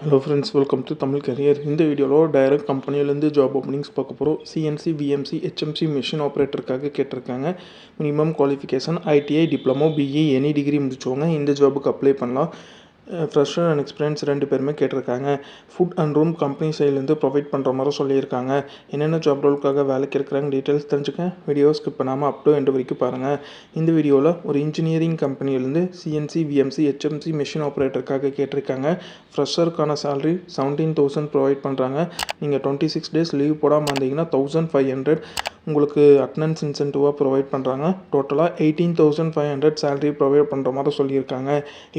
Hello friends, welcome to Tamil Career. இந்த வீடியோவில் direct கம்பெனிலேருந்து ஜாப் ஓப்பனிங்ஸ் பார்க்க போகிறோம். சிஎன்சி விஎம்சி ஹெச்எம்சி மிஷின் ஆப்ரேட்டருக்காக கேட்டிருக்காங்க. Minimum qualification ITI diploma BE any degree முடிச்சவங்க இந்த ஜாபுக்கு அப்ளை பண்ணலாம். ஃப்ரெஷர் அண்ட் எக்ஸ்பீரியன்ஸ் 2 பேருமே கேட்டிருக்காங்க. ஃபுட் அண்ட் ரூம் கம்பெனி சைட்லேருந்து ப்ரொவைட் பண்ணுற மாதிரி சொல்லியிருக்காங்க. என்னென்ன ஜாப் ரோலுக்காக வேலைக்கு இருக்கிறாங்க டீட்டெயில்ஸ் தெரிஞ்சுக்க வீடியோ ஸ்கிப் பண்ணாமல் அப் டு எண்ட் வரைக்கும் பாருங்கள். இந்த வீடியோவில் ஒரு இன்ஜினியரிங் கம்பெனிலேருந்து சிஎன்சி விஎம்சி ஹெச்எம்சி மிஷின் ஆப்ரேட்டருக்காக கேட்டிருக்காங்க. ஃப்ரெஷருக்கான சேலரி 17,000 ப்ரொவைட் பண்ணுறாங்க. நீங்கள் 26 டேஸ் லீவ் போடாமல் வந்தீங்கன்னா 1,500 உங்களுக்கு அட்டனன்ஸ் இன்சென்டிவாக ப்ரொவைட் பண்ணுறாங்க. டோட்டலாக 18,500 சேலரி ப்ரொவைட் பண்ணுற மாதிரி சொல்லியிருக்காங்க.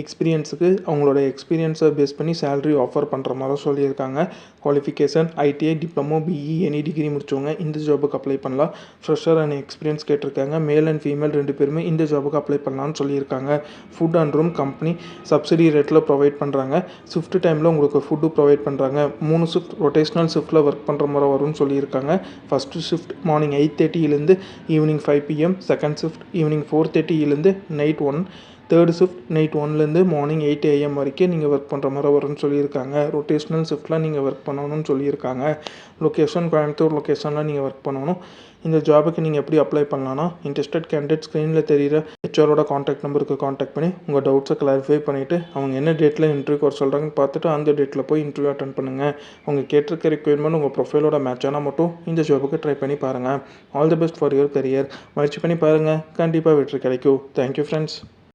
எக்ஸ்பீரியன்ஸுக்கு அவங்களோட எக்ஸ்பீரியன்ஸை பேஸ் பண்ணி சேலரி ஆஃபர் பண்ணுற மாதிரி சொல்லியிருக்காங்க. Qualification ITI diploma BE any degree முடிச்சவங்க இந்த ஜாபுக்கு அப்ளை பண்ணலாம். ஃப்ரெஷர் அண்ட் எக்ஸ்பீரியன்ஸ் கேட்டிருக்காங்க. மேல் அண்ட் ஃபீமேல் 2 பேருமே இந்த ஜாபுக்கு அப்ளை பண்ணலான்னு சொல்லியிருக்காங்க. Food and room company subsidy ரேட்டில் ப்ரொவைட் பண்ணுறாங்க. ஷிஃப்ட் டைமில் உங்களுக்கு ஃபுட்டு ப்ரொவைட் பண்ணுறாங்க. 3 ஷிஃப்ட் ரொட்டேஷனல் ஷிஃப்ட்டில் ஒர்க் பண்ணுற மாதிரி வரும்னு சொல்லியிருக்காங்க. First shift morning 8:30 evening 5 PM, second shift evening 4:30 night 1, third shift night 1 morning 8 AM வரைக்கும் நீங்கள் ஒர்க் பண்ணுற மாதிரி வரும்னு சொல்லியிருக்காங்க. ரொட்டேஷனல் ஷிஃப்ட்டில் நீங்கள் ஒர்க் பண்ணணும்னு சொல்லியிருக்காங்க. லொக்கேஷன் கோயம்புத்தூர் லொக்கேஷனில் நீங்கள் ஒர்க் பண்ணணும். இந்த ஜாபுக்கு நீங்கள் எப்படி அப்ளை பண்ணலான்னா, இன்ட்ரெஸ்டட் கேண்டிடேட் ஸ்க்ரீனில் தெரிகிற ஹெச்ஆரோட காண்டாக்ட் நம்பருக்கு காண்டாக்ட் பண்ணி உங்கள் டவுட்ஸை கிளாரிஃபை பண்ணிவிட்டு அவங்க என்ன டேட்டில் இன்டர்வியூ வர சொல்கிறாங்கன்னு பார்த்துட்டு அந்த டேட்டில் போய் இன்டர்வியூ அட்டன் பண்ணுங்கள். அவங்க கேட்டிருக்க ரெக்யர்மெண்ட் உங்கள் ப்ரொஃபைலோட மேட்ச் ஆனால் மட்டும் இந்த ஜாபுக்கு ட்ரை பண்ணி பாருங்கள். All the best for your career. முயற்சி பண்ணி பாருங்கள், கண்டிப்பாக வெற்றி கிடைக்கும். Thank you friends.